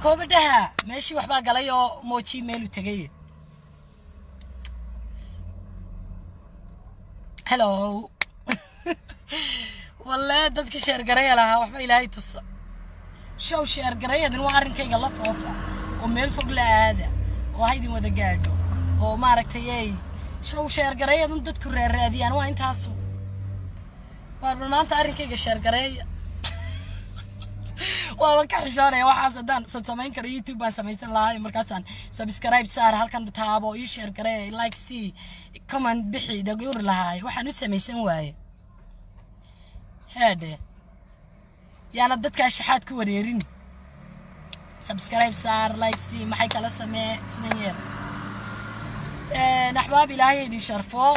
كوبدها ماشي وحبا قاليو موجي ميلو تغيي هلو والله دادك شير قرية لها وحبا إلهي تص شو شير قرية دنو عارنكيغا الله فوفا وميل فوق هذا وهيدي ودا قاعدو وماركتيي شو شير قرية دن دادكو راديان waa intaasu war maanta arrinkayga share gareeya waa ka xishoonaya waxaas hadaan samayn karo YouTube baan samaysan lahaa markaasaan subscribe saar halkan taabo ii share gareey like see comment bixi daguur lahaa waxaan u samaysan waaye hade yaana dadka shaxaad ku wareerin subscribe saar like see maxay kala samee sinayeen أحباب إلهي دي شرفو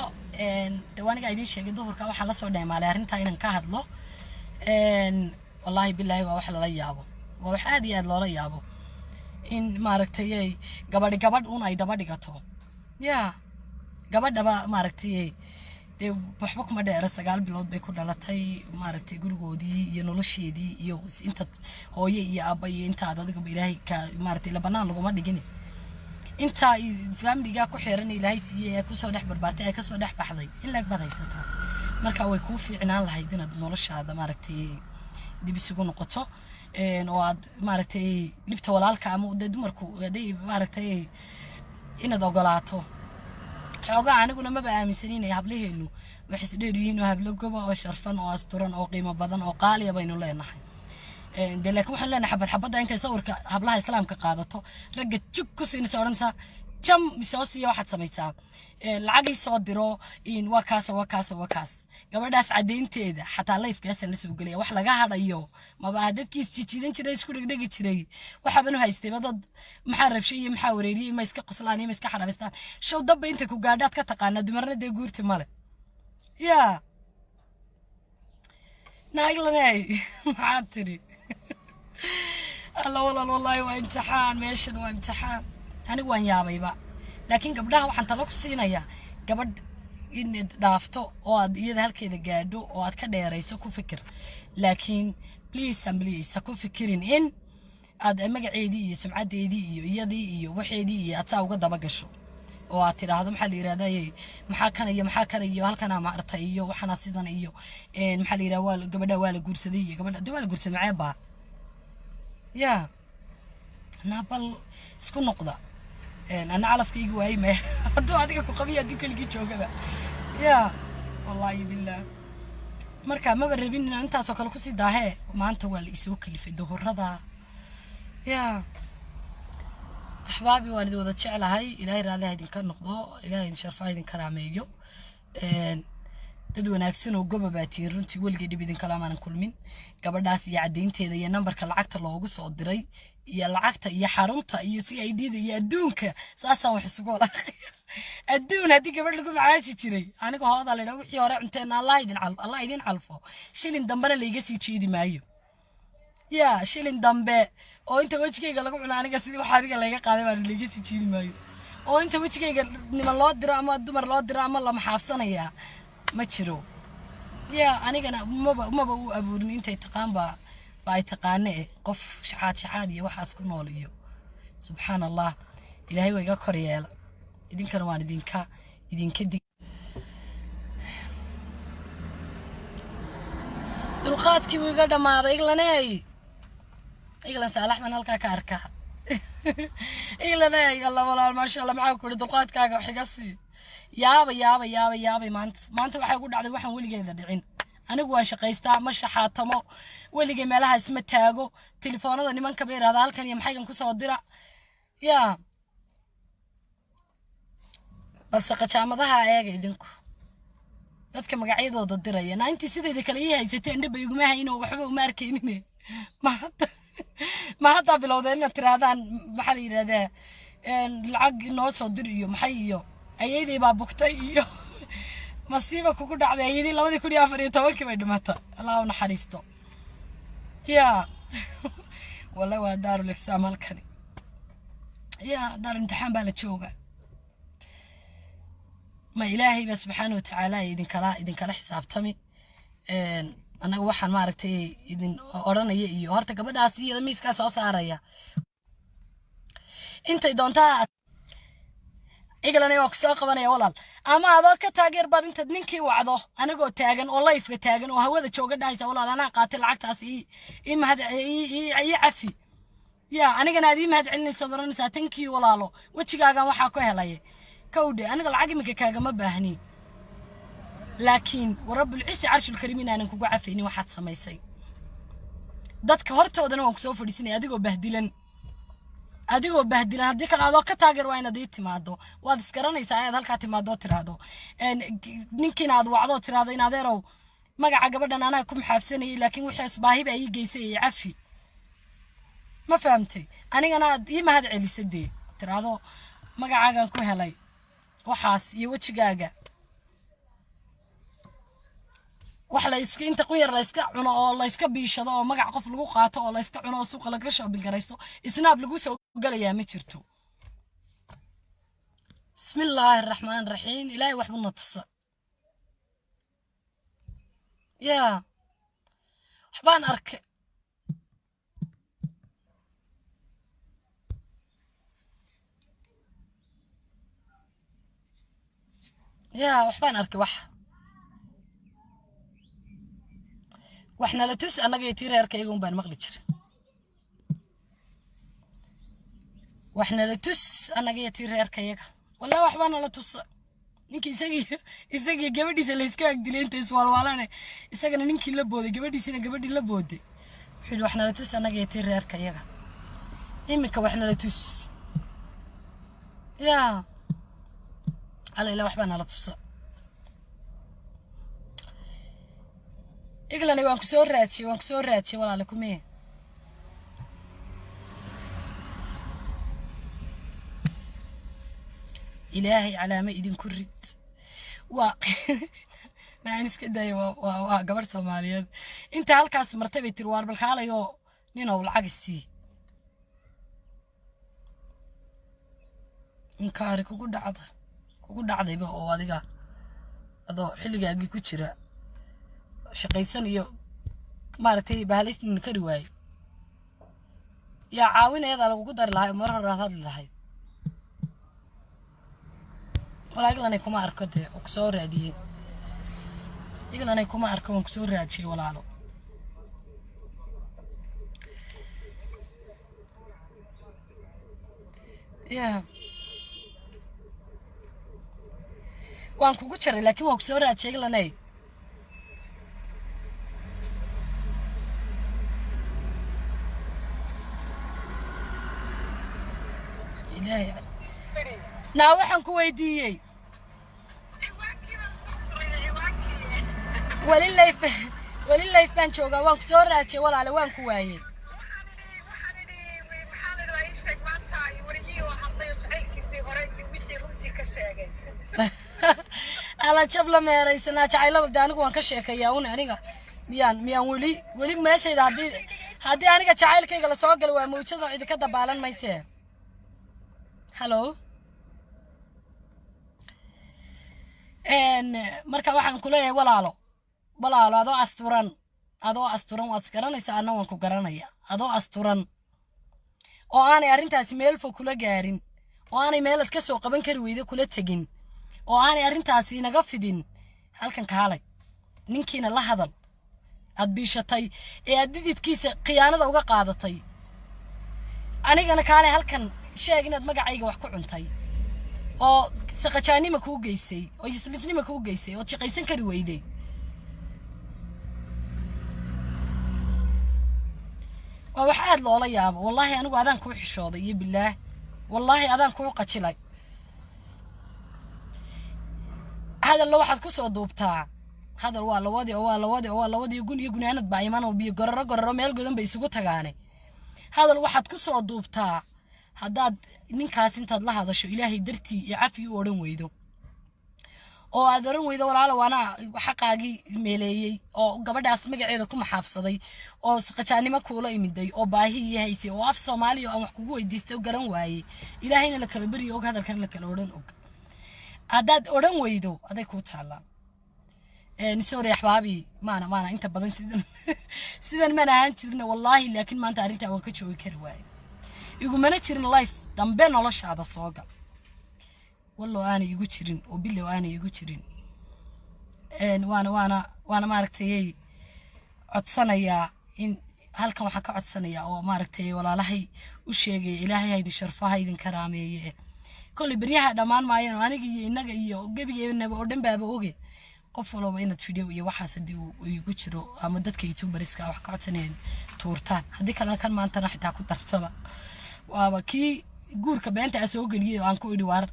تواني قاعدين شيء ظهر كوا حلا صور دايم على هرنتا إن كهدلو والله بالله ووحلا لا يابو ووحادي هذا لا يابو إن ماركتي قبل أون أيدا بدي قطو يا قبل دبا ماركتي دي بحبك ما درس قال بلود بيكون دلتي ماركتي جودي ينولشي دي يوز أنت هو يا أبي أنت هذا دك بإلهي كماركتي لبنان لقوا ما دقيني انت فامليغا ku xiran ilaahay siiyay ku soo dhex barbaartay ka soo dhex baxday in laag badaysataa marka way ku fiicnaan lahayd inaad noloshaada maaragtay dib isugu noqoto oo aad maaragtay libta walaalka ama dumarku haday maaragtay inaad ogolaato xooga aniguna ma baaminsanin inay hablaheenu wax isdheerihiin oo hablo gobo oo sharfan oo asturan oo qiimo badan oo qaaliya baynu leenahay de laakiin waxaan leenahay xabada intay sawirka hablaha islaamka qaadato ragga jug ku siinaysa oranta jam misoosiya waxaad samaysaa lacag soo diro in waa kaas gabadhaas cadeynteeda xataa life-kaasan la soo galay wax laga hadayo maba dadkiis jijiidan jiray isku dhigdhigi jiray waxaban u haystay dad maxaa rabshay iyo maxaa wareeriyay ma iska qoslaan iyo ma iska xaraabistaan show dabba inta ku gaadhaad ka taqaana dumarna de guurti male ya naaglanay maxaa tiri الله والله وامتحان ماشن وامتحان أنا وين يا بيبا لكن قبلها وحنت لك سينايا قبل إن دافتو أو يد هالكذا قادو أو كده رئيسك فكر لكن بليز أكون فكرين إن هذا مقعدي سمعة دي يدي وحيدي أتصاوق دبقشوا أو ترى هذا محل إرادة محاكنا هالكنا ما أرتيه وحنا صيدنا إن محل روال قبل دوال جرسدية قبل دوال جرس معبا يا نابل سكون نقطة أنا أعرف كي جواي ما هدو هذيك كقبية دي كل جيت شو كذا يا والله بالله مركا ما بربين أنت أسوق كوسي ده ما أنت هو الإسوق اللي في الظهر هذا يا أحبابي والد وذا شعل هاي إلهي رالي هيدين كان نقطة إلهي شرفا هيدين كراميجو dad wanaagsan oo gobabaatay runtii waligeed bidin kalaamaan kulmin gabadhaas iyo cadeynteeda iyo numberka lacagta loogu soo diray iyo lacagta iyo xarunta iyo CID-da iyo adduunka saasaan wax isugu walaaqay adduun hadii gabadh lagu macaashi jiray aniga hooda leeyahay wixii hore cunteen Allah idin calfo shilin dambana la iga sii jeedi maayo ya shilin dambe oo inta wajigayga lagu cunaa aniga sidii wax ariga laga qaaday baan la iga sii jeedi maayo oo inta wajigayga niman loo diro ama dumar loo diro ama la maxaafsanaya ما تشرو يا أنا كنا ما بقول أبورني أنت تقام بايتقانة قف شحاد يوحى سكون وليو سبحان الله إلهي ويجا كريال يدين كروان يدين كدي دلقات كي ويجا دمار إغلى سالح من هالكا كاركا إغلى الله والله ما شاء الله معاك كل دلقات كاكا وحقصي yaabay maanta waxa ugu dhacday waxaan waligeeda dhicin anigu waan shaqaystaa ma shaxaatamo waligay meelaha isma taago telefoonada nimanka beerada halkan iyo maxaygan ku soo dira ya balse qajaamadaha eega idinku dadka magacyadooda diraya naantii sideeda kale ii haysateen dhib iguma hayno waxba uma arkeenine ma hadda bilowdeen tiraadaan waxa la yiraahdaa lacag noo soo dir iyo maxay iyo أيدي بابوكتي إيو مصيبة كوكو دعوة أيدي لودي كوني أفري توكي بيدمتا الله ونحريستو يا والله ودار الإقسام هالكني يا دار امتحان بالتشوقة ما إلهي بس سبحانه وتعالى إذن كلا حساب تمي أنا وحن ما عرفتي إذن أورانا يو هرتك بدأ سي ميسكا صاريا intay doontaa igalana waa ku soo qabanaya walaal ama adoo ka taageer baad intaad ninkii wacdo anigoo taagan oo live-ka taagan oo hawada jooga dhahaysa walaal anaa qaatay lacagtaas ii mahad ii cafi ya anigana aad ii mahad celinaysa doranaysaa tankii walaalo wejigaagan waxaa ku helay kowdhe aniga lacag imika kaagama baahni laakiin warabbul ciisi carshul kariim inaanan kugu cafaynin waxaad samaysay dadka hortoodana waan ku soo fadhiisanaya adigoo bahdilan haddii kale adoo ka taageer waa inaad ii timaado waad isgaranaysaa ayaad halkaa timaadoo tiraahdo ninkiina aad wacdoo tiraahdo in adeerow magaca gabadhan anaa ku maxaafsanayay laakiin wixii asbaahiba ii geysay ee cafi ma fahamtay anigana aad ii mahad celisay dee tiraahdo magacaagan ku helay waxaas iyo wejigaaga wax la iska inta quyar la iska cuno oo la iska biishado oo magac qof lagu qaato oo la iska cuno oo suuqa laga shopping garaysto isnaab lagu soo galayaa ma jirto bismillaahir rahmaanir rahiim ilaahay wax buu na tusa yaa waxbaan arkay waxbaan arkay waxna la tus anaga iyo tireerkayga un baan maqli jiray waxna la tus anaga iyo tireerkayga wallahi waxbaan la tus ninkii isagii gabadhiisa la iska agdilay inta iswaalwaalane isagana ninkii la booday gabadhiisina gabadhii la booday wuxuu waxna la tus anaga iyo tireerkayga imika waxna la tus على إلا وحبان على تص إقلني وانك سوراتشي ولا لكم إيه إلهي على ما إيدين كرت ما أنس كده قبر سوماليات أنت هالكاس مرتبة تروار بالخالة يو نينو العكسي إنكاري كوكو دعض ugu dhacdayba oo adiga adoo xilligaagii ku jira shaqaysan iyo maartay bahalistin kari waay yaa caawinayada lagu dar lahay mar hore aad lahayd walaagalana kuma arko de oo soo raadiyay igalana kuma arko oo soo raadiyay walaalo waan kugu jiray laakiin waan ku soo raadiyay lanay ilaahay naa waxaan ku weydiiyay wali life baan joogaa waan ku soo raadiyay walaalo waan ku waayay على جبل ميريسنا جعيلة دانك وان كشيكيا ون أنيقا ميان ولي ماشي هادي أنيقا جعيل كيقا لسوقل وموجود عيد كده بالان ما يصير هلو إن مركا waxaan ku leeyahay walaalo adoo asturan waad iskaranaysaa anna waan ku garanaya adoo asturan oo aanay arrintaasi meel fog kula gaarin oo aanay meelad ka soo qaban kari weydo kula tagin oo aanay arrintaasi inaga fidin halkan kaalay ninkiina la hadal aad biishatay ee aad dididkiisa khiyaanada uga qaadatay anigana kaalay halkan sheeg inaad magacayga wax ku cuntay oo saqajaanima ku geysay oo islisnima ku geysay oo shaqaysan kari weyday wax aad loola yaabo wallahi anigu adaan ku xishooday iyo billaah wallahi adaan ku qajilay هذا اللي واحد كسر دوبتها هذا الوادي يقول أنا بعيمان وبي قرر ميل قدام بيسقط هجاني هذا الواحد كسر دوبتها هذا من كاس انت الله هذا شو إلهي درتي يعفي ورم ويدو أو أدرم ويدو ولا وأنا حقاقي ميلي أو قبل أسمع عيدكم حافظي أو سقطاني ما كولا يمدي أو باهي هيسي أو في صومالي أو محكوكو يديستو قرن واي إلهينا لك البري أو هذا كان لك الورن أوك هذا أورن ويدو هذا كوتشالا نسوري أحبابي ما أنا أنت بدن سيدنا ما أنا أنت والله لكن ما أنت أنت وكتشوي كرواي يقول ما نشرين لايف dambe noloshaada soo gal wallo aanay igu jirin oo bilow aanay igu jirin waana maaragtay codsanayaa in halkan waxaan ka codsanayaa oo maaragtay walaalahay u sheegay ilaahay ha idin sharfo ha idin karaameeye kulli baryaha dhammaan maayeen aniga iyo inaga iyo gabigeennaba oo dhan baaba oge qof walba inaad video iyo waxaas hadii uu igu jiro ama dadka YouTuberiska wax ka codsanayeen tuurtaan hadii kale kan maanta xitaa ku darsada waaba kii guurka beenta soo galiyay aan ku idhi war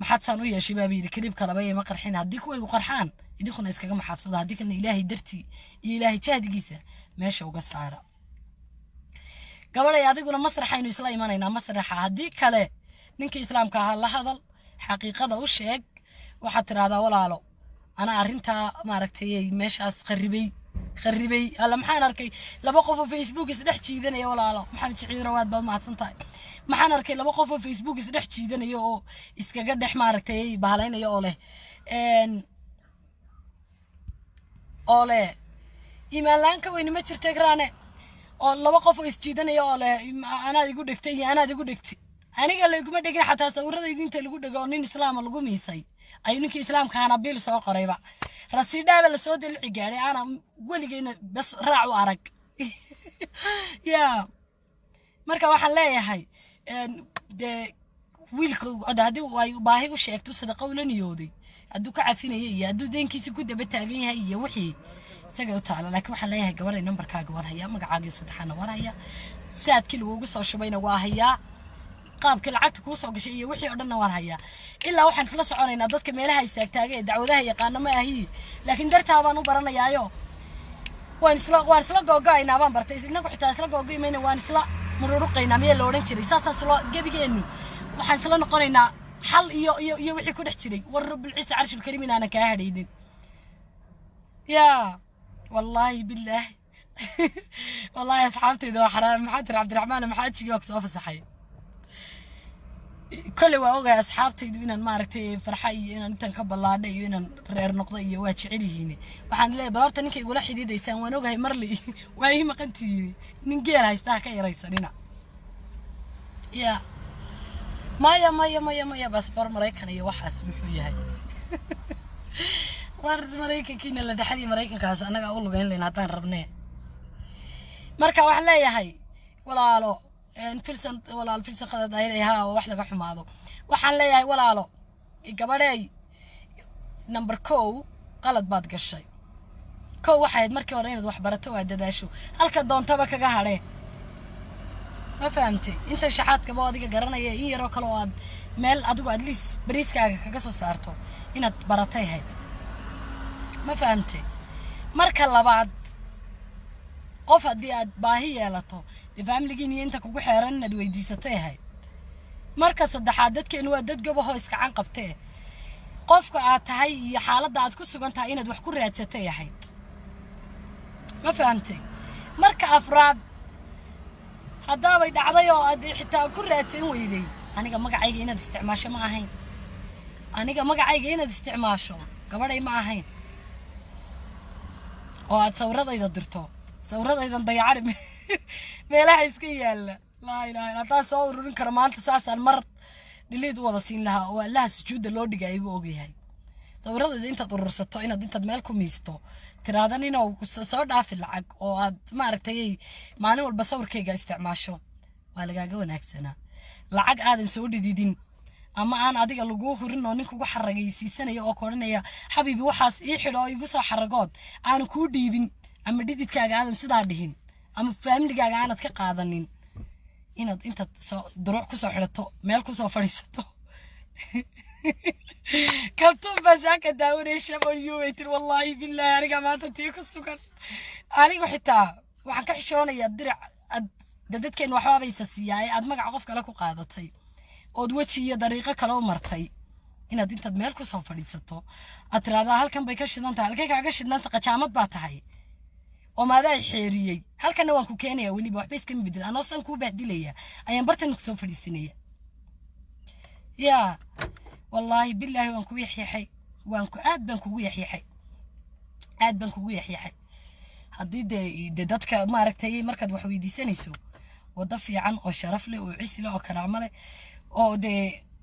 maxaad saan u yeeshay baa yiri klibka laba ma qarxin hadii kuwa igu qarxaan idinkuna iskaga maxaafsada hadii kan ilaahay dartii iyo ilaahay jahdigiisa meesha uga saara gabadhay adiguna masraxaynu isla imanayna masraxa hadii kale ninka islaamka ah la hadal xaqiiqada u sheeg waxa tiraahdaa walaalo ana arinta maaragtay meeshaas qarribay alla maxaan arkay laba qof oo Facebook isdhex jiidanaya walaalo maxaan jiciid rawaad baad maadsantahay maxaan arkay laba qof oo Facebook isdhex jiidanaya oo iskaga dhex maaragtay bahalaynaya oo leh iimaanka weyn ma jirtay graane oo laba qof oo isjiidanaya oo leh ana igu dhigtay iyo ana igu dhigtay aniga la iguma dhigin xataa sawirada idinta lagu dhago nin islaam lagu miisay ay ninkii islaamka ana bil soo qorayba rasiidaba la soo dilci gaaray ana waligeena bas raac u arag ya marka waxaan leeyahay de wiilku hadii way baahi u sheegto sadaqa u laniyooday haduu ka cafinayay iyo haduu deenkiisa ku daba taagan yahay iyo wixii isaga u taala laakiin waxaan leeyahay gabadhay numberkaaga war haya magacaaga saddexana war haya saadkii lagu soo shubayna waa haya qaabka lacagta ku soo gashay iyo wixii oo dhan waan haya ilaa waxaan isla soconaynaa dadka meelaha istaagtaaga dacwadaha yaqaan ma ahi laakiin dartaa baan u baranayaayo waan isla googaynaa baan bartay inagu xitaa isla googaymayna waan isla mururuqaynaa meel la oran jiray saas loo gabigeenu waxaan isla noqonaynaa xal iyo wixii ku dhex jiray war rabbil ciisa arshul kariim inaana ka hadheydin ya wallahi billahi wallahi asxaabtayda waa xaraam maxamed cabdiraxmaan maxamed jigi waa soo fasaxay كل واوجه أصحابتي دوينا ماركتي فرحي إن أنت كبلادة يوينا رير نقطة يواجعلي هنا وحن لا بلارت إنك يقول حدي ده يسوي ونوجه مرلي وهي ما كنتي نجير هايستاك يا رئيس لنا يا مايا بس بار مريكان يوحس محوي هاي ورد مريكان كنا اللي دحلي مريكان كاس أنا أقول له جاين لنا تان ربنا مركا وحلا يا هاي ولا لا الفلسن ولا الفلسن خذ ظاهرها وواحدة حماضو وحن ليها ولا لا قبلي نمبر كو غلط بعد قشي كو واحد مركي ورينا ذو حبرته هدداشو هل كدون تبك جهره ما فهمتي انت شحات كبادي قرنا يي رو كلواد ميل ادو ادليس بريسكا كغسو سارتو ان برتي هي ما فهمتي مركا لبعد qof hadii aad baahi yeelato family-giina inta kugu xeeran ad weydiisatay hay marka saddexaad dadkeen waa dad gabaho iska can qabtay qofka aad tahay iyo xaaladda aad ku sugan tahay inaad wax ku raadsatay yahayd ma fahamtay marka afraad hadaa bay dhacday oo aad xitaa ku raadsan weyday aniga magacayga inaad isticmaasho ma ahayn aniga magacayga inaad isticmaasho gabadhay ma ahayn oo aad sawradayda dirto sawradaydan dayacad meelaha iska yaala la ilaaha illa taa soo ururin kara maanta saasan mar dhiliid wada siin lahaa oo Allah sujuuda loo dhigay igu ogyahay sawradayda inta urursato inaad inta meel ku miisto tiraadan inuu soo dhaaf lacag oo aad ma aragtay maalin walba sawirkayga isticmaasho waa lagaaga wanaagsanaa lacag aadan soo dhididin ama aan adiga lagu hurin oo ninku ugu xaragaysiisanayo oo koranaya xabiibi waxaas ii xidho igu soo xaragood aan ku dhiibin ama dhididkaaga aadan sidaa dhihin ama family-gaaga aanad ka qaadanin inaad inta soo duruuc ku soo xidhato meel ku soo fadhiisato kaltuun basaaka daawanaysa oo yuwaytir wallahi billahi aniga maanta tii ku sugan anigu xitaa waxaan ka xishoonayaa dirac dadkeen waxba baysa siiyay aad magac qof kale ku qaadatay oo waji iyo dariiqo kale u martay inaad inta meel ku soo fadhiisato aad tiraahdaa halkan bay ka shidan tahay halkay kaaga shidan qajaamad baa tahay oo maaday xeeriyay halkan waan ku keenaya waliba waxba iska midil anoo san ku bahdilaya ayaan bartan ku soo fadhiisinaya ya wallahi billahi waan ku yaxyaxay waan ku aad baan kugu yaxyaxay hadii de dadka ma aragtay markaad wax weydiisanayso wada fiican oo sharaf leh oo ciis leh oo karaamo leh oo de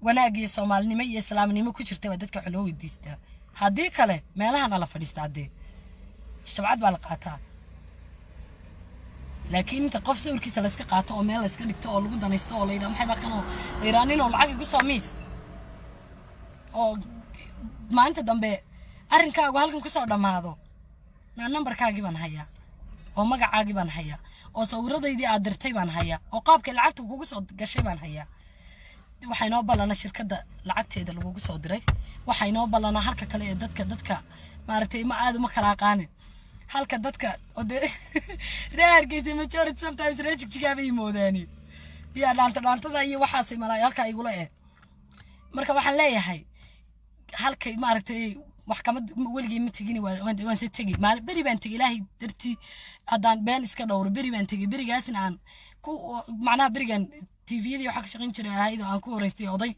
wanaag iyo Soomaalinimo iyo islaamnimo ku jirtay waa dadka xuloo weydiistaa haddii kale meelahan la fadhiistaa de shabcad baa la qaataa laakiin inta qof sawirkiisa la iska qaato oo meel la iska dhigto oo lagu danaysto oo la yiraahdo maxay baqan oo la yiraahdo inuu lacag igu soo miis oo maanta dambe arrinkaagu halkan ku soo dhamaado numberkaagi baan hayaa oo magacaagi baan hayaa oo sawiradaydii aad dirtay baan hayaa oo qaabka lacagta kugu soo gashay baan hayaa waxay noo balana shirkadda lacagteeda lagu soo diray waxay noo balana halka kale ee dadka maartay ma aad uma kala aqaanin halka dadka oo reerkiisa majority sometimes reejigabay moodaani ya dhaantada iyo waxaasay malay halka igula marka waxaan leeyahay halkay maartay maxkamad weligii ma tigin waan si tagi maal bari baan tagi ilaahay darti hadaan been iska dhowr bari baan tagi barigaasna aan ku macnaha barigan TV-yada waxa ka shaqeyn jiray ahayd oo aan ku horeystay oday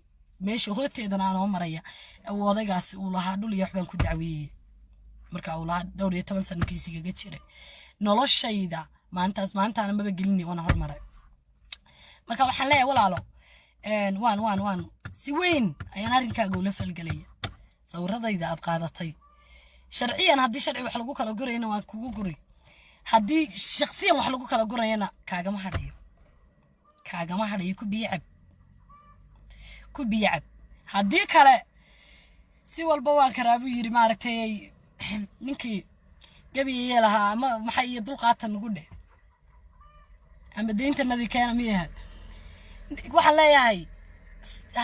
meesha hooteedana aan oo maraya odaygaas uu lahaa dhul iyo wax baan ku dacweeyay marka uu lahaa dhowr iyo 10 sano kiisiga jiray noloshayda maantaana maba gelin wana hormaray marka waxaan leeyahay walaalo waan si weyn ayaan arrinkaaga ula falgalay sawradayda aad qaadatay sharciyan haddii sharci wax lagu kala gurayna waan kugu guri haddii shakhsiyan wax lagu kala gurayna kaagama hadhayo ku biyacab haddii kale si walba waan karaabu yiri maaragtay ninkii gabiye lahaa ama maxay iyo dulqaatan ugu dheh ama deyntanadii keena miyaha waxaan leeyahay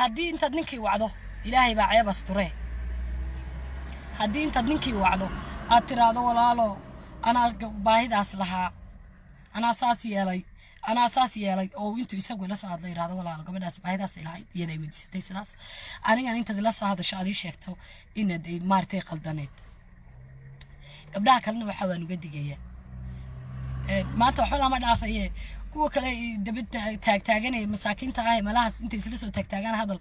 haddii intaad ninkii wacdo ilaahay baa ceeb asture haddii intaad ninkii wacdo aad tiraahdo walaalo anaa baahidaas lahaa anaa saas yeelay oo intuu isagu ila soo hadlay yiraahdo walaalo gabadhaas baahidaas ilaahay iyada ay weydiisatay sidaas aniga intaad ila soo hadasho aad ii sheegto inaad maartay qaldaneed gabdhaha kalena waxa waan uga digayaa maanta waxba lama dhaafaye kuwa kale dabada taagtaaganay masaakiinta ah meelahaas inta isla soo taagtaagan hadal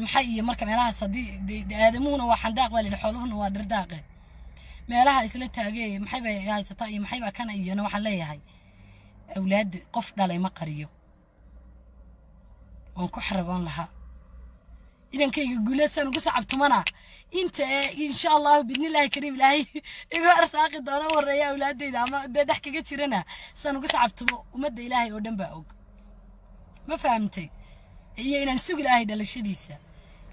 maxay iyo marka meelahaas hadii aadamuhuna waa xandaaq wali xooluhuna waa dirdaaqe meelaha isla taagay maxay bay haysataa iyo maxay ba kana iyo waxaan leeyahay awlaad qof dhalay ma qariyo waan ku xaragoon lahaa idankayga guulaysan ugu sacabtumana inta insha Allah bidnillaahi kariim ilaahay iga arsaaqi doona wareeya awlaadayda ama dhex kaga jirana san ugu sacabtumo umada ilaahay oo dhan baa og ma fahamtay iyo inaan sugi ilaahay dhalashadiisa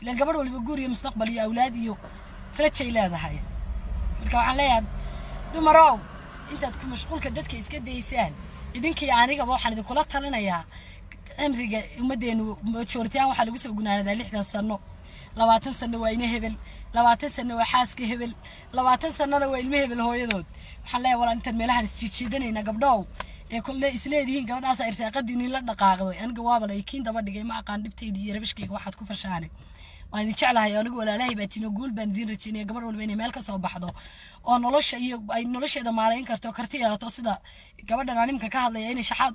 ilaan gabadh waliba guuriyo mustaqbal iyo awlaad iyo rajay leedahay marka waxaan leeyahay dumarow intaad ku mashquulka dadka iska daysaan idinkii aniga waxaan idin kula talinayaa amriga umadeenu majority-aan waxa lagu soo gunaanadaa 60 sano 20 sano waa ina hebel 20 sano waa xaaska hebel 20 sanana waa ilmo hebel hooyadood waxaan leeyahay walaal inta meelahan isjiijiidanayna gabdhow ee kulle isleedihiin gabadhaas ay irsaaqadiini la dhaqaaqday aniga waaba la ikiin daba dhigay ma aqaan dhibtayda iyo rabashkayga waxaad ku fashaanay waan idin jeclahay anigu walaalahay baa tino guul baan idin rajaynaya gabadh walba inay meel ka soo baxdo oo nolosha iyo ay nolosheeda maareyn karto karti yeelato sida gabadhan animka ka hadlaya inay shaxaad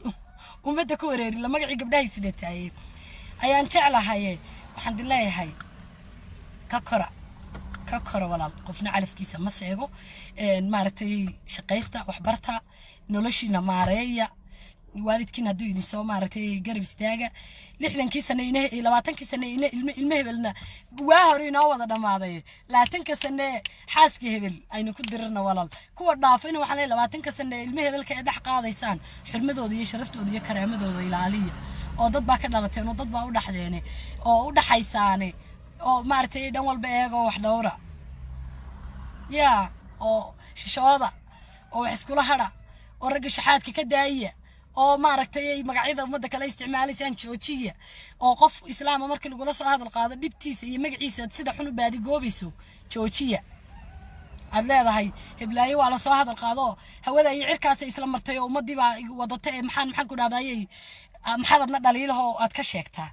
umada ku wareeri la magacii gabdhahay sidataay ayaan jeclahay waxaan dileeyahay ka kora walaal qofna calafkiisa ma seego maartay shaqaysta wax barta noloshiina maareeya waalidkiin hadduu idin soo maartay garab istaaga 60 sano ina 20 sano ina ilmo hebelna waa hore inoo wada dhamaaday 20 sano xaaska hebel aynu ku dirna walaal kuwa dhaafayna waxaan leeyahay 20 sano ilmo hebelka ay dhax qaadaysaan xurmadooda iyo sharaftooda iyo karaamadooda ilaaliya oo dad baa ka dhalateen oo dad baa u dhaxdeene oo u dhaxaysaane oo maartay dhan walba eego wax dhowra oo xishooda oo wax iskula hada oo rag shaxaadka ka daayaya oo maaragtay magacyada umada kala isticmaalaysan joojiya oo qof islaam markii lagu la soo hadal qaado dibtiisa iyo magaciisa sida xun u baadi goobayso joojiya aad leedahay heblaayo waa la soo hadal qaado hawada iyo cirkaas isla martay oo umadii baa wadatay maxaan ku dhaadayay maxadna dhaliilaho aad ka sheegtaa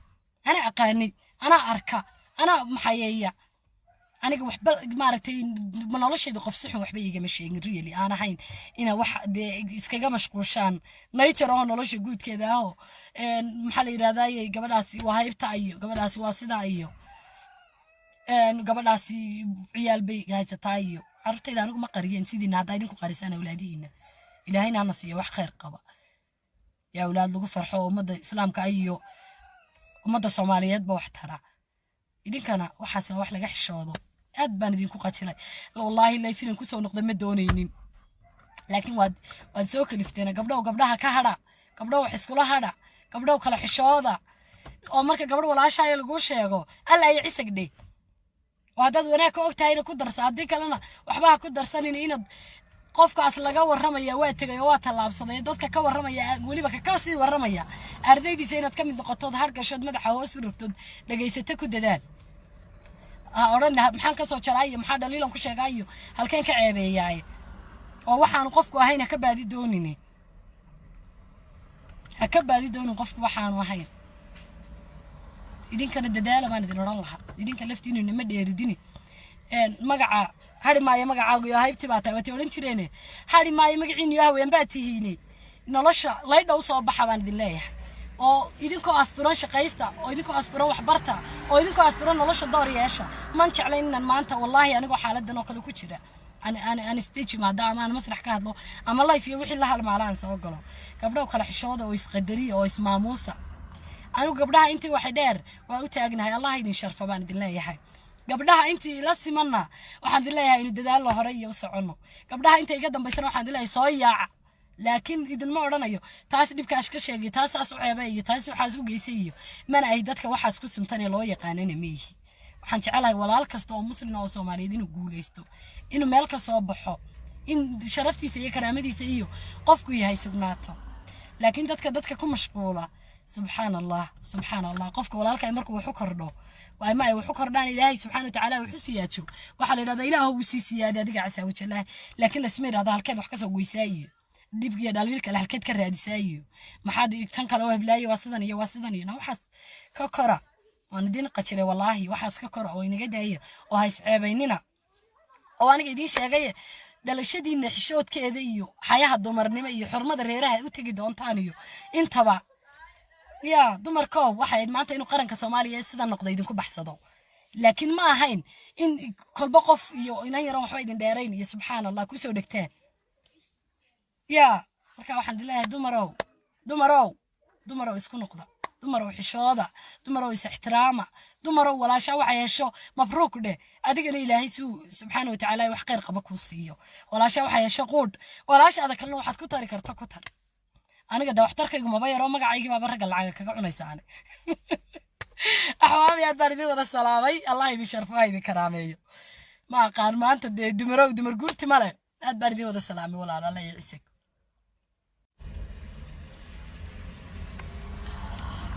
ana aqaani ana arka ana maxayeeya aniga waxba maaragtay noloshayda qof si xun waxba igama sheegin really aan ahayn ina wax iskaga mashquushaan nature oo nolosha guudkeeda ah maxaa la yiraahdaa gabadhaasi waa haybta iyo gabadhaasi waa sida iyo gabadhaasi ciyaal bay haysataa iyo carruurtayda anigu ma qariyeen sidii hadda idinku qarisaan awlaadihiina ilaahayna na siiyo wax khayr qaba يا أولاد لقوا فرحوا ومدة إسلام كأيو ومدة صوماليات بوحترا إذن كان وحاسة وحلا جح الشواظ أدبان إذن كو قاتشلا والله اللي فينا كوسو نقدم الدونين لكن واد سوق اللي قبلها كهرا قبلها حسكولها هرا قبلها كلا حشواظة أو مركا قبل ولا شيء لقوش ياقو ألا يعيسك دي وهذا وناك وقت هاي كدر صادق لنا وحباها كدر سنين إن قفك أصل لقى ورمية واتجا وات الله بصدق ضدك كورمية ولي بك كاسي ورمية أردي دي زينة كم نقطات هرقة شد مدح حواس وركتد لقى يستكوا ددان أورنا محن كسر شرعي محن دليلهم كل شيء جايو هل كان كعيبة يعني أو وحنا قفك وهينا كبادي دونيني هكبادي دون قفك وحنا وهين إذن كان الددالة ما ندري رانها إذن كان لفتيني إن مدي يرديني مقع هاري ماي مقع يا هاي بتبعتها وتقولين تريني هاري ماي مقعين يا هو ينباتي هيني نلاشة لا يدوسوا بحبان الله أو إذن كو أسطوران شقيستا أو إذن كو أسطوران وحبرتا أو إذن كو أسطوران نلاشة داري ياشا ما نش علينا ما أنت والله أنا جو حالة دنا كله كتيرة أنا ستيج مع دام أنا مسرح كهذا أما الله في وحي الله المعلان سوى قلنا قبله وكلا حشودة ويسقدري أو اسمه موسى أنا قبلها أنتي وحدار وأتاجنا هاي الله يدين شرف بان الله يا حي قبلها أنتي لا سمنا وحد الله يا إنه دلال الله هري وسعنه قبلها أنتي قدم بيصير وحد الله يصيع لكن إذا ما ورنا يو تاس بيبكاش كشيء تاس أسوعي تاس وحاسوق يسيو من أيدتك وحاس كسم تاني الله يقانن ميه وحنشعلها ولا الكستو مسلم أو سومالي دينو قوليستو إنه مالك صبحه إن شرفتي سيء كرامتي سيء قفكوا هاي سبناته لكن دتك كم مشغولة سبحان الله قفك ولا لك أمرك وحكرنا وأما وحكرنا إلهي سبحانه وتعالى وحسياته وحال هذا إله وسيسي هذا دقع سويت الله لكن السمير هذا الكذا وحكسه ويساي دبقي دليلك له الكذا كرادي ساي ما حد تنقل له بلاي واسدني نوحس ككرة وأنا دين قتشري والله وحس ككرة وين جد هي وهاي سعبيننا وأنا قاعدين شاقية دلشدي من حشوت كذا حياة الدمرني iyo xurmada reeraha u tagi doontaan iyo intaba يا دمركو واحد معناته إنه قرن كصوماليا سيدا نقضي يدين كبحصدو لكن ما هين إن كل بقف إن يروح واحد دايرين يا سبحان الله كوسو دكتان يا مركا الحمد لله دمرو يسكن نقضة دمرو حشوضة دمرو احترامه دمرو ولا شو عيشو مبروك ده أديك إلهي سبحانه وتعالى وحقير قبك وصيه ولا شو عيشو قود ولا شو هذا كله واحد كتر كتر أنا قد وحترك يقوم بيا روما قاعد يجيب برق العاقة كقعنا يساني أحوامي يا داردي وذا السلامي الله يدي شرفه يدي كرامي ما قال ما أنت دمر قلت ماله أدبردي وذا السلامي ولا الله يعسك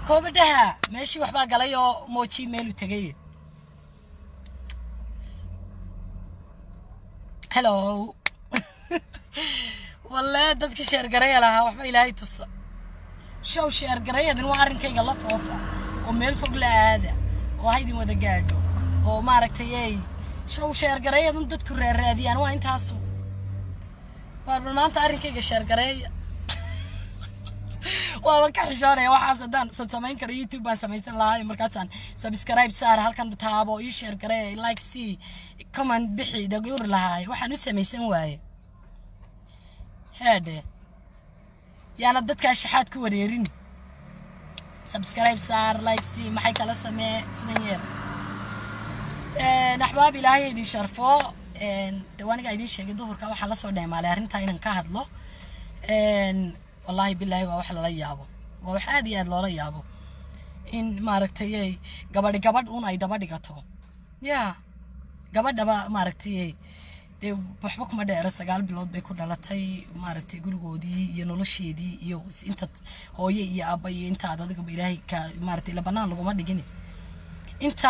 كوبدها ماشي وحبا قاليو موتشي ميلو تجيه هلو والله dadka sheer gareey laha waxba ilaahay tusa show sheer gareeyad inuu arrinkayga la foofa oo meel fog la aada oo haydin wada gaadho oo maaragtay show sheer gareeyad dadku raadiyaan waa intaas maanta arrinkayga sheer gareey waa ka xishoonay waxaas hadaan samayn karo YouTube baan samaysan lahaa markaasaan subscribe saar halkan taabo ii sheer gareey like see comment bixi daguur lahaa waxaan u samaysan waaye هذا يعني ضدك الشحات كوريرين سبسكرايب صار لايك سي ما حيك على سماء سنير نحبابي لا هي دي شرفو تواني قاعدين شيء ظهر كوا حلا صور دايم على هرنتا إن كهدلو والله بالله وحلا لا يابو وحادي هذا لا يابو إن ما ركتي قبل أون أيدا بدي قطو يا قبل دبا ما ركتي de waxba kuma dheer sagaal bilood bay ku dhalatay maaragtay gurigoodii iyo nolosheedii iyo inta hooyo iyo aabba iyo inta adiga ilaahay ka maaragtay la banaan lagu ma dhigin inta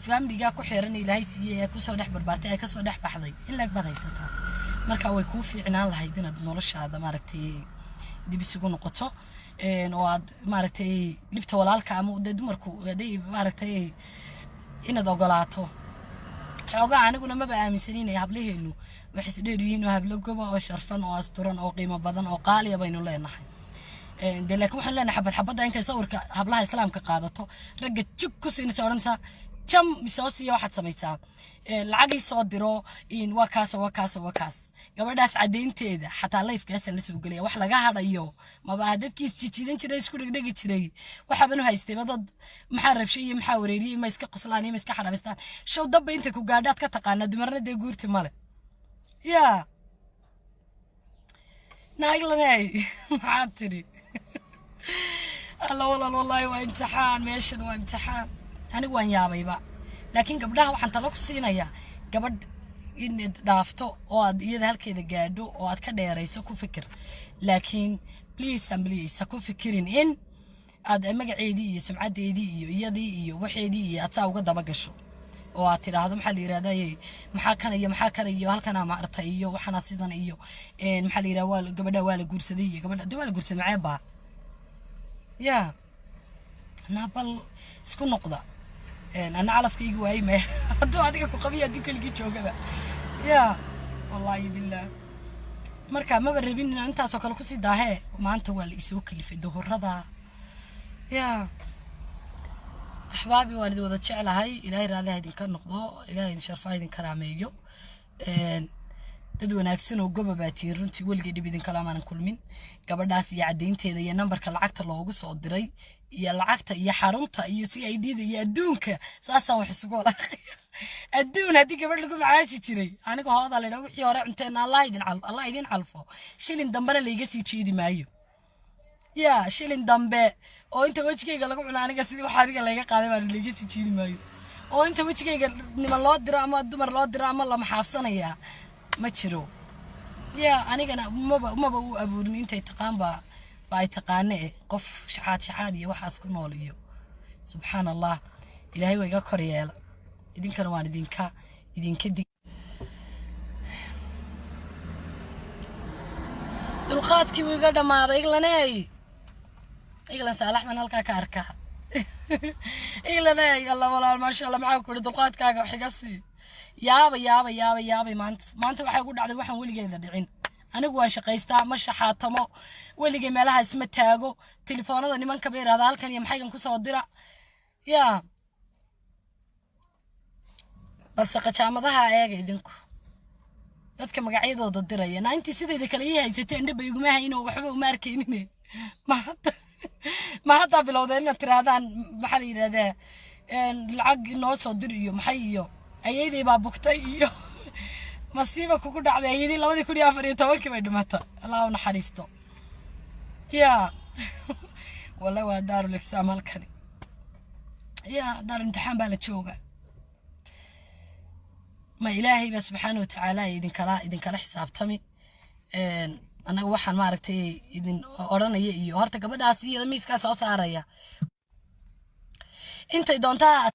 family-ga ku xiran ilaahay siiyay ku soo dhex barbaartay ay ka soo dhex baxday in laag badaysataa marka way ku fiicnaan lahayd inaad noloshaada maaragtay dib isugu noqoto oo aad maaragtay libta walaalka ama dumarku haday maaragtay inaad ogolaato xoogaa aniguna ma baaaminsanaynay hablaheenu waxay isdheerihiin oo hablo goba oo sharfan oo asturan oo qiimo badan oo qaaliya baynu leenahay laakiin waxaan leenahay xabad inta sawirka hablaha islaamka qaadato ragga jug ku siinaysa oranaysa jam soo siiya waxaad samaysaa lacagii soo diro in waa kaas gabadhaas cadeynteeda xataa lifekaasan la soo gelaya wax laga hadhayo maba dadkiis jijiidan jiray isku dhegdhegi jiray waxaabanu haystay dad maxaa rabshay iyo maxaa wareeriyay ma iska qoslaan iyo ma iska xaraabistaan show dabba inta ku gaadhaad ka taqaana dumarna dee guurti male yaa naaglanay maxaad tiri الله والله وامتحان ماشن وامتحان أنا وين يا بيبا لكن قبلها وحنت لك سينا يا قبل إن دافتو أو يده هالكذا قادو أو كده يا رئيس أكو فكر لكن بليز أكو فكرين إن هذا ما قاعدي يسمع ديدي يدي وحيدي أتصاوق ده بقشو أو ترى هذا محل يرادا محاكنا هالكنا ما أرتيه وحنا سيدنا إيو إن محل يروال قبل دوال جورسدية قبل دوال جورس معبا يا نابل سكون نقطة أنا أعرف كي جواي ما هذا هذيك قوية دي كل جيت شو كذا يا والله بالله مركا ما بربين أنت أسوق كوسي ده ما أنت هو اللي يسوق اللي في الظهر هذا يا أحبابي والد وذا شعل هاي إلهي رالي هيدين كان نقطة إلهي شرفا هيدين كراميجو dad wanaagsan oo gobabaatay runtii waligeed bidin kalaamaan kulmin gabadhaas iyo cadeynteeda iyo numberka lacagta loogu soo diray iyo lacagta iyo xarunta iyo CID-da iyo adduunka saasaan wax isugu walaaqay adduun hadii gabadh lagu macaashi jiray aniga hooda leeyahay wixii hore cunteen Allah idin calfo shilin dambana la iga sii jeedi maayo ya shilin dambe oo inta wajigayga lagu cunaa aniga sidii wax ariga laga qaaday baan la iga sii jeedi maayo oo inta wajigayga niman loo diro ama dumar loo diro ama la maxaafsanaya ما تشرو يا أنا كنا ما بقول أبورني أنت تقام بايتقانة قف شحاد يوحاسك موليو سبحان الله إلهي ويجا كريال يدين كروان يدين كدي دلقات كي ويجا دما رجلنا رجلنا سالح من هالكا كاركا رجلنا الله والله ما شاء الله معاك كل دلقات كاجا وحجسي yaabay maanta waxay ku dhacday waxaan weligeeda dhicin anigu waan shaqaystaa ma shaxaatamo weligay meelaha isma taago telefoonada nimanka beerada halkan iyo maxaygan ku soo dira yaa balse qajaamadaha eega idinku dadka magacyadooda diraya intii sideeda kale ii haysatay indhaba iguma hayno waxba uma arkeenine ma hadda bilowdeen tiraadaan maxaa la yiraahdaa lacag noo soo dir iyo maxay iyo أيدي بابوكتي إيو مصيبة كوكو دعوة أيدي لودي كوني أفري توكي ما يدمتها الله ونحريستو يا والله ودار الإكسام هالكني يا دار امتحان بالتشوقة ما إلهي بس سبحانه وتعالى إذن كلا حساب تمي أنا وحن ما عرفتي إذن أورانا يو هرتك بدأ سي ميس كاس أصاريا أنت دونتا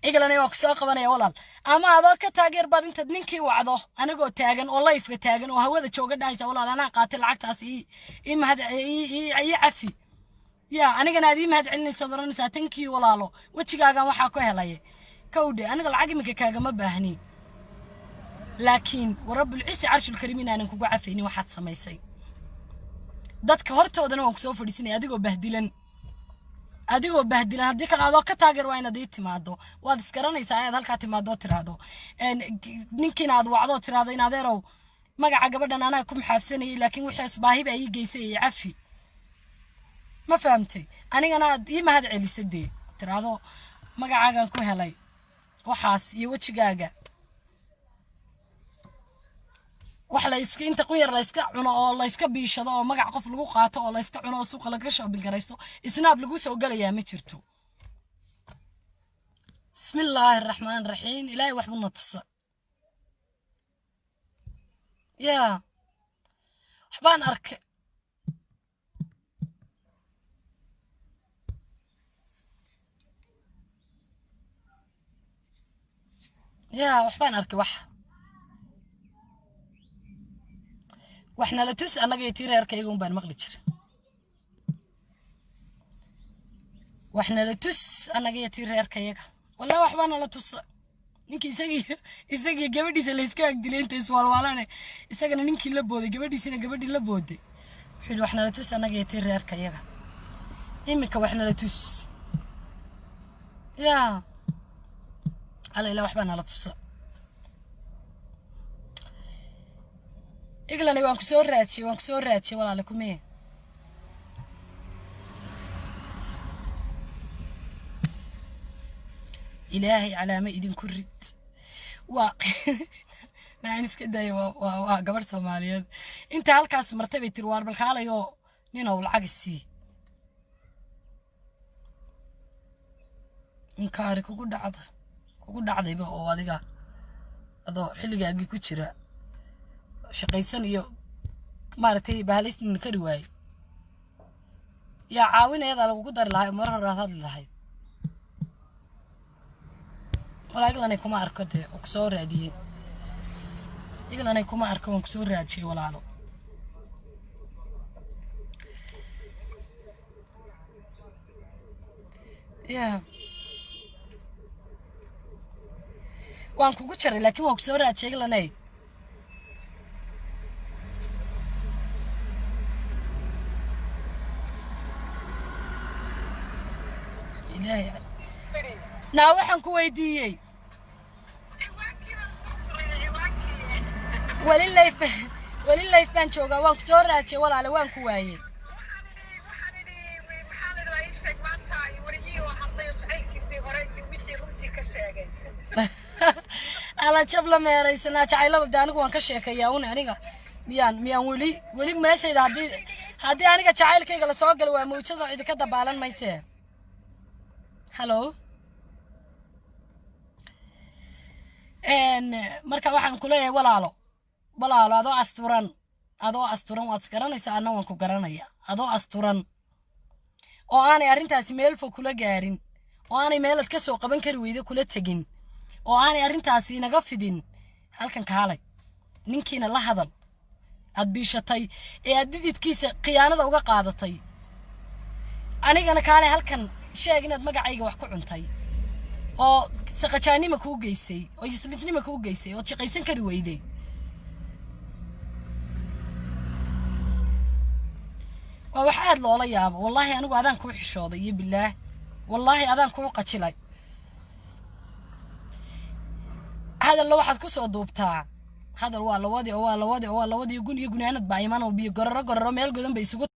إجلاني وكساق وانا ولا أما هذا كتاجر بعد أنت ننكي وعده أنا جو تاجن والله يفك تاجن وهو ذا شو قد عايز ولا أنا قاتل عكتاس إيه هذا إيه عفي يا أنا جنا دي مهد علني صدرني ساتنكي ولا له وتشجع وحكوا هلاي كودي أنا قال عجمك كاجا ما بهني لكن ورب العز عرش الكريمين أنا كوجا عفيني واحد سميسي دت كهرت ودنا وكسوف في سنة أديكوا بهدلن أديكوا بهدلن هديك العضو كتاجر وين ديت مادو واد سكرنا يساعد هالكاتي مادو ترادو نمكن عضو عضو ترادين هذا ما عجبنا أنا كم حافسني لكن وحس باهي بأي جيسي عفي ما فهمتي أنا ديما هاد علي سدي ترادو ما عجبنا كم هلاي وحاس يوتش جاجا وحلا يسكي أنت قوير لا يسكع عنا الله يسكع بيشذا وما قف لجو قاطع الله يسكع عنا سوق لقش بالجريستو إسناب لجو سوق قال يا متشرتو بسم الله الرحمن الرحيم إلهي وحبنا تص يا حبان أرك يا وحبان أرك وإحنا لتوس أنا جاي تيري أركي يقوم بان مغلتشر وإحنا لتوس أنا جاي تيري أركي يجا والله وحبانا لتوس نيكي إساقي جبدي سلسكاك دلين تسوال والاني إساقنا نيكي لبودي جبدي سينا جبدي لبودي حلو إحنا لتوس أنا جاي تيري أركي يجا إمك وإحنا لتوس يا على إلا وحبنا على تص إقلني وانكسور راتشي ولا لكم إيه إلهي على ما إيدين كرت ناينس كده قبر سوماليات انت هالكاس مرتبه تروار بالخالايو نينو لعق السي انكاري kugu dhacdayba oo adiga adoo xilligaagii ku jira shaqaysan iyo maartay bahalistin kari waay yaa caawinayada lagu dar lahay mar hore hadal lahay walaaglana kuma arkade oo ku soo raadiyay إقلنا يكون أركون كسور راتشي ولا له يا وانكو كشري لكن هو كسور راتشي إقلنا إلهي ناوحن كويديي ولله فان جوجا وان كسور راتشي ولا على وان كوايه على جبل ما رئيسنا جعيله بدي أنا ka sheekaya una aniga miyaan wali meeshayda hadii aniga jacaylkayga la soo gal waa muujada cid ka dabaalan mayse hello marka waxaan ku leeyahay walaalo adoo asturan waad garanaysaa anna waan ku garanaya adoo asturan oo aanay arrintaasi meel fog kula gaarin oo aanay meelad ka soo qaban kari weydo kula tagin oo aanay arrintaasi inaga fidin halkan kaalay ninkiina la hadal aad biishatay ee aad dididkiisa khiyaanada uga qaadatay anigana kaalay halkan sheeg inaad magacayga wax ku cuntay oo saqajaanima kuu geysay oo islisnima kuu geysay oo shaqaysan kari weyday وواحد لولا يابا والله أنا قاعدان كوي حشوضي يا بالله والله قاعدان كوي قتشلي هذا اللي واحد كسر دوبتاع هذا الوالد يقول أنا بعيمان وبيجرر ميل قدام بيسقط